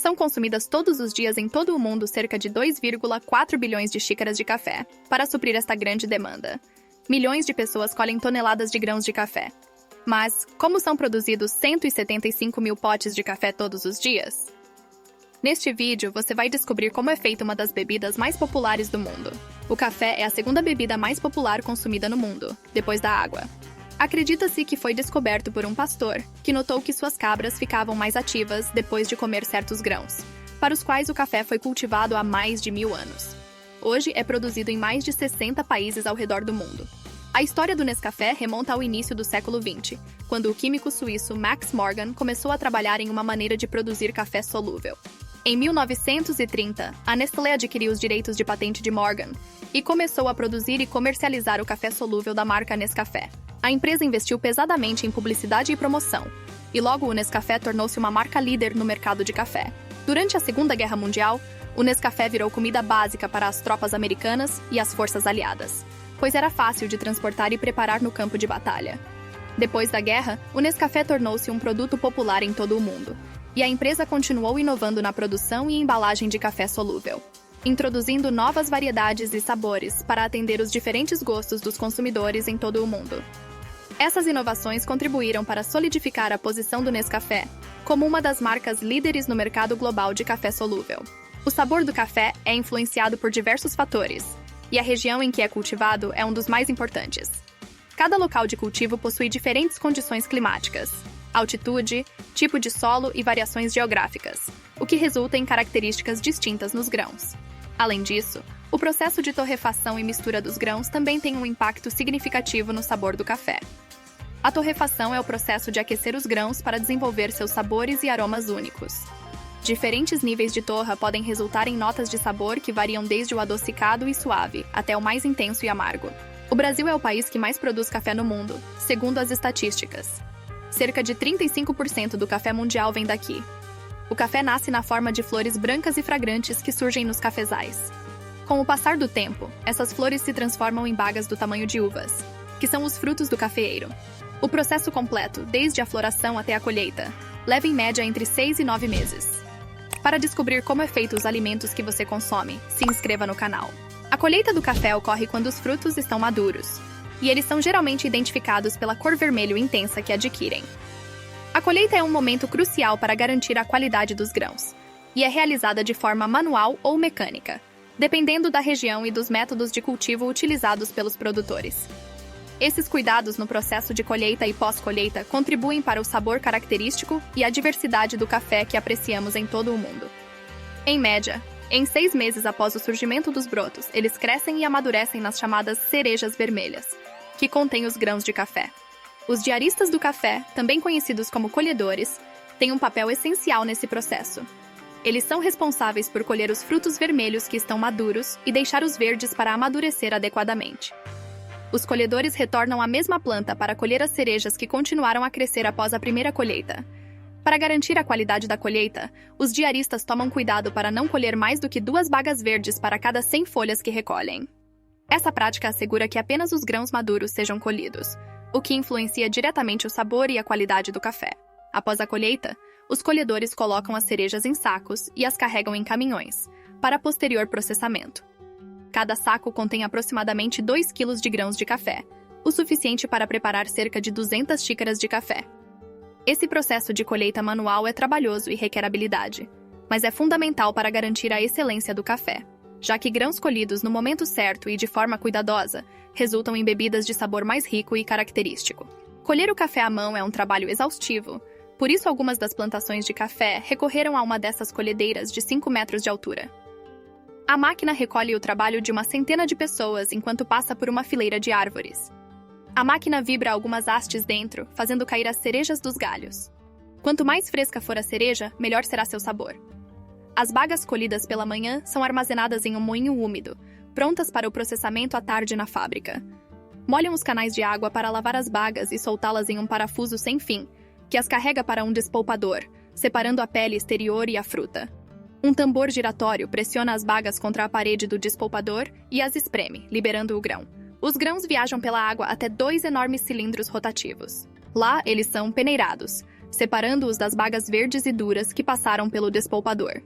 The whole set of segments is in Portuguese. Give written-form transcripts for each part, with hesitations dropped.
São consumidas todos os dias em todo o mundo cerca de 2,4 bilhões de xícaras de café, para suprir esta grande demanda. Milhões de pessoas colhem toneladas de grãos de café. Mas, como são produzidos 175 mil potes de café todos os dias? Neste vídeo, você vai descobrir como é feita uma das bebidas mais populares do mundo. O café é a segunda bebida mais popular consumida no mundo, depois da água. Acredita-se que foi descoberto por um pastor, que notou que suas cabras ficavam mais ativas depois de comer certos grãos, para os quais o café foi cultivado há mais de 1000 anos. Hoje é produzido em mais de 60 países ao redor do mundo. A história do Nescafé remonta ao início do século XX, quando o químico suíço Max Morgan começou a trabalhar em uma maneira de produzir café solúvel. Em 1930, a Nestlé adquiriu os direitos de patente de Morgan e começou a produzir e comercializar o café solúvel da marca Nescafé. A empresa investiu pesadamente em publicidade e promoção, e logo o Nescafé tornou-se uma marca líder no mercado de café. Durante a Segunda Guerra Mundial, o Nescafé virou comida básica para as tropas americanas e as forças aliadas, pois era fácil de transportar e preparar no campo de batalha. Depois da guerra, o Nescafé tornou-se um produto popular em todo o mundo, e a empresa continuou inovando na produção e embalagem de café solúvel, introduzindo novas variedades e sabores para atender os diferentes gostos dos consumidores em todo o mundo. Essas inovações contribuíram para solidificar a posição do Nescafé como uma das marcas líderes no mercado global de café solúvel. O sabor do café é influenciado por diversos fatores, e a região em que é cultivado é um dos mais importantes. Cada local de cultivo possui diferentes condições climáticas, altitude, tipo de solo e variações geográficas, o que resulta em características distintas nos grãos. Além disso, o processo de torrefação e mistura dos grãos também tem um impacto significativo no sabor do café. A torrefação é o processo de aquecer os grãos para desenvolver seus sabores e aromas únicos. Diferentes níveis de torra podem resultar em notas de sabor que variam desde o adocicado e suave até o mais intenso e amargo. O Brasil é o país que mais produz café no mundo, segundo as estatísticas. Cerca de 35% do café mundial vem daqui. O café nasce na forma de flores brancas e fragrantes que surgem nos cafezais. Com o passar do tempo, essas flores se transformam em bagas do tamanho de uvas, que são os frutos do cafeeiro. O processo completo, desde a floração até a colheita, leva em média entre 6 e 9 meses. Para descobrir como é feito os alimentos que você consome, se inscreva no canal. A colheita do café ocorre quando os frutos estão maduros, e eles são geralmente identificados pela cor vermelho intensa que adquirem. A colheita é um momento crucial para garantir a qualidade dos grãos, e é realizada de forma manual ou mecânica, dependendo da região e dos métodos de cultivo utilizados pelos produtores. Esses cuidados no processo de colheita e pós-colheita contribuem para o sabor característico e a diversidade do café que apreciamos em todo o mundo. Em média, em 6 meses após o surgimento dos brotos, eles crescem e amadurecem nas chamadas cerejas vermelhas, que contêm os grãos de café. Os diaristas do café, também conhecidos como colhedores, têm um papel essencial nesse processo. Eles são responsáveis por colher os frutos vermelhos que estão maduros e deixar os verdes para amadurecer adequadamente. Os colhedores retornam à mesma planta para colher as cerejas que continuaram a crescer após a primeira colheita. Para garantir a qualidade da colheita, os diaristas tomam cuidado para não colher mais do que 2 bagas verdes para cada 100 folhas que recolhem. Essa prática assegura que apenas os grãos maduros sejam colhidos, o que influencia diretamente o sabor e a qualidade do café. Após a colheita, os colhedores colocam as cerejas em sacos e as carregam em caminhões, para posterior processamento. Cada saco contém aproximadamente 2 kg de grãos de café, o suficiente para preparar cerca de 200 xícaras de café. Esse processo de colheita manual é trabalhoso e requer habilidade, mas é fundamental para garantir a excelência do café, já que grãos colhidos no momento certo e de forma cuidadosa resultam em bebidas de sabor mais rico e característico. Colher o café à mão é um trabalho exaustivo, por isso algumas das plantações de café recorreram a uma dessas colhedeiras de 5 metros de altura. A máquina recolhe o trabalho de uma centena de pessoas enquanto passa por uma fileira de árvores. A máquina vibra algumas hastes dentro, fazendo cair as cerejas dos galhos. Quanto mais fresca for a cereja, melhor será seu sabor. As bagas colhidas pela manhã são armazenadas em um moinho úmido, prontas para o processamento à tarde na fábrica. Molham os canais de água para lavar as bagas e soltá-las em um parafuso sem fim, que as carrega para um despolpador, separando a pele exterior e a fruta. Um tambor giratório pressiona as bagas contra a parede do despolpador e as espreme, liberando o grão. Os grãos viajam pela água até 2 enormes cilindros rotativos. Lá, eles são peneirados, separando-os das bagas verdes e duras que passaram pelo despolpador.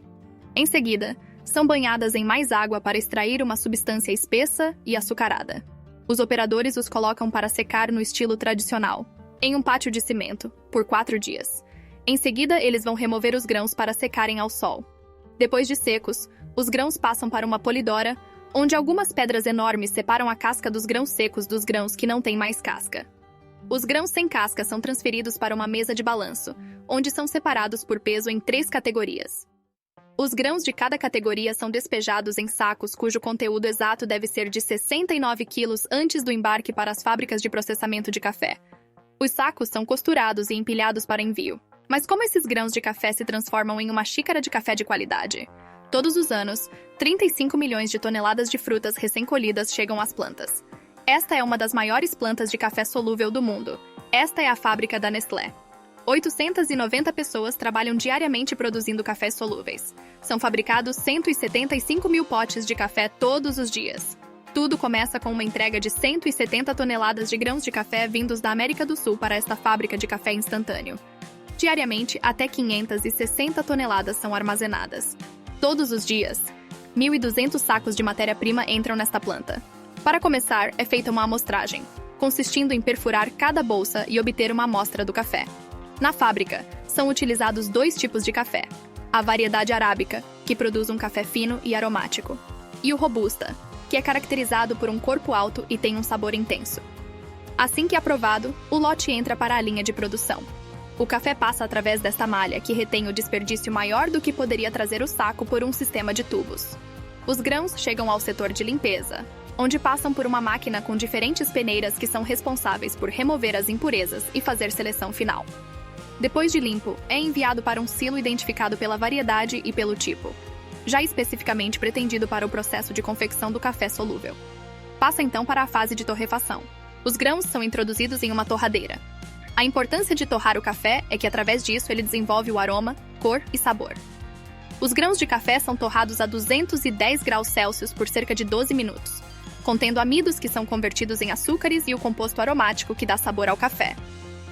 Em seguida, são banhadas em mais água para extrair uma substância espessa e açucarada. Os operadores os colocam para secar no estilo tradicional, em um pátio de cimento, por 4 dias. Em seguida, eles vão remover os grãos para secarem ao sol. Depois de secos, os grãos passam para uma polidora, onde algumas pedras enormes separam a casca dos grãos secos dos grãos que não têm mais casca. Os grãos sem casca são transferidos para uma mesa de balanço, onde são separados por peso em 3 categorias. Os grãos de cada categoria são despejados em sacos cujo conteúdo exato deve ser de 69 quilos antes do embarque para as fábricas de processamento de café. Os sacos são costurados e empilhados para envio. Mas como esses grãos de café se transformam em uma xícara de café de qualidade? Todos os anos, 35 milhões de toneladas de frutas recém-colhidas chegam às plantas. Esta é uma das maiores plantas de café solúvel do mundo. Esta é a fábrica da Nestlé. 890 pessoas trabalham diariamente produzindo cafés solúveis. São fabricados 175 mil potes de café todos os dias. Tudo começa com uma entrega de 170 toneladas de grãos de café vindos da América do Sul para esta fábrica de café instantâneo. Diariamente, até 560 toneladas são armazenadas. Todos os dias, 1.200 sacos de matéria-prima entram nesta planta. Para começar, é feita uma amostragem, consistindo em perfurar cada bolsa e obter uma amostra do café. Na fábrica, são utilizados 2 tipos de café: a variedade arábica, que produz um café fino e aromático, e o robusta, que é caracterizado por um corpo alto e tem um sabor intenso. Assim que aprovado, o lote entra para a linha de produção. O café passa através desta malha, que retém o desperdício maior do que poderia trazer o saco por um sistema de tubos. Os grãos chegam ao setor de limpeza, onde passam por uma máquina com diferentes peneiras que são responsáveis por remover as impurezas e fazer seleção final. Depois de limpo, é enviado para um silo identificado pela variedade e pelo tipo, já especificamente pretendido para o processo de confecção do café solúvel. Passa então para a fase de torrefação. Os grãos são introduzidos em uma torradeira. A importância de torrar o café é que, através disso, ele desenvolve o aroma, cor e sabor. Os grãos de café são torrados a 210 graus Celsius por cerca de 12 minutos, contendo amidos que são convertidos em açúcares e o composto aromático que dá sabor ao café.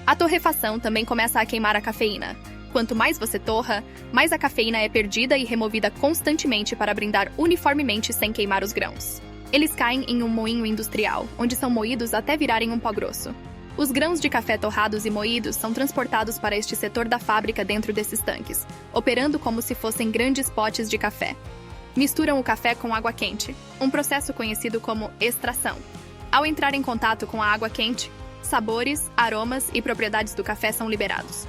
A torrefação também começa a queimar a cafeína. Quanto mais você torra, mais a cafeína é perdida e removida constantemente para brindar uniformemente sem queimar os grãos. Eles caem em um moinho industrial, onde são moídos até virarem um pó grosso. Os grãos de café torrados e moídos são transportados para este setor da fábrica dentro desses tanques, operando como se fossem grandes potes de café. Misturam o café com água quente, um processo conhecido como extração. Ao entrar em contato com a água quente, sabores, aromas e propriedades do café são liberados.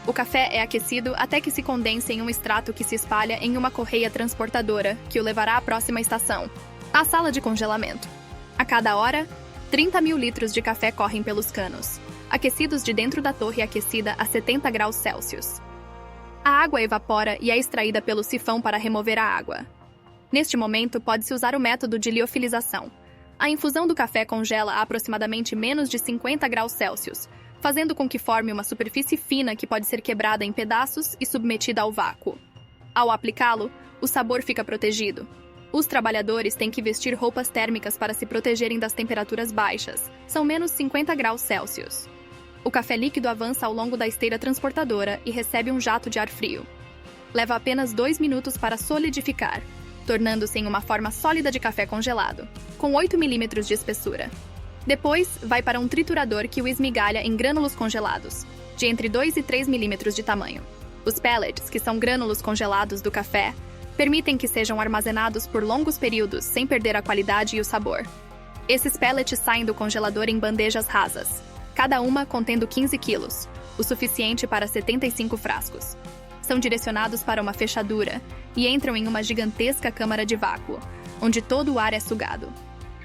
O café é aquecido até que se condense em um extrato que se espalha em uma correia transportadora, que o levará à próxima estação, a sala de congelamento. A cada hora, 30 mil litros de café correm pelos canos, aquecidos de dentro da torre aquecida a 70 graus Celsius. A água evapora e é extraída pelo sifão para remover a água. Neste momento, pode-se usar o método de liofilização. A infusão do café congela a aproximadamente menos de 50 graus Celsius, fazendo com que forme uma superfície fina que pode ser quebrada em pedaços e submetida ao vácuo. Ao aplicá-lo, o sabor fica protegido. Os trabalhadores têm que vestir roupas térmicas para se protegerem das temperaturas baixas, são menos 50 graus Celsius. O café líquido avança ao longo da esteira transportadora e recebe um jato de ar frio. Leva apenas 2 minutos para solidificar, tornando-se em uma forma sólida de café congelado, com 8 milímetros de espessura. Depois, vai para um triturador que o esmigalha em grânulos congelados, de entre 2 e 3 milímetros de tamanho. Os pellets, que são grânulos congelados do café, permitem que sejam armazenados por longos períodos sem perder a qualidade e o sabor. Esses pellets saem do congelador em bandejas rasas, cada uma contendo 15 quilos, o suficiente para 75 frascos. São direcionados para uma fechadura e entram em uma gigantesca câmara de vácuo, onde todo o ar é sugado.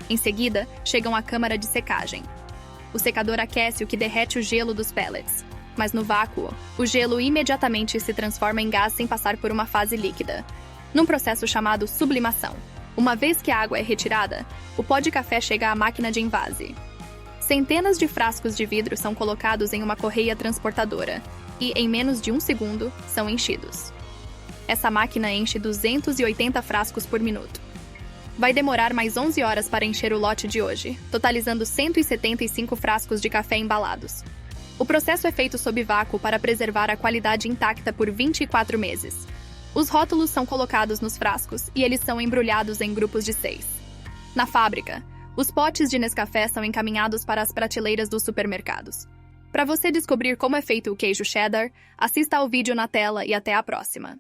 Em seguida, chegam à câmara de secagem. O secador aquece o que derrete o gelo dos pellets, mas no vácuo, o gelo imediatamente se transforma em gás sem passar por uma fase líquida, num processo chamado sublimação. Uma vez que a água é retirada, o pó de café chega à máquina de envase. Centenas de frascos de vidro são colocados em uma correia transportadora e, em menos de 1 segundo, são enchidos. Essa máquina enche 280 frascos por minuto. Vai demorar mais 11 horas para encher o lote de hoje, totalizando 175 frascos de café embalados. O processo é feito sob vácuo para preservar a qualidade intacta por 24 meses. Os rótulos são colocados nos frascos e eles são embrulhados em grupos de 6. Na fábrica, os potes de Nescafé são encaminhados para as prateleiras dos supermercados. Para você descobrir como é feito o queijo cheddar, assista ao vídeo na tela e até a próxima.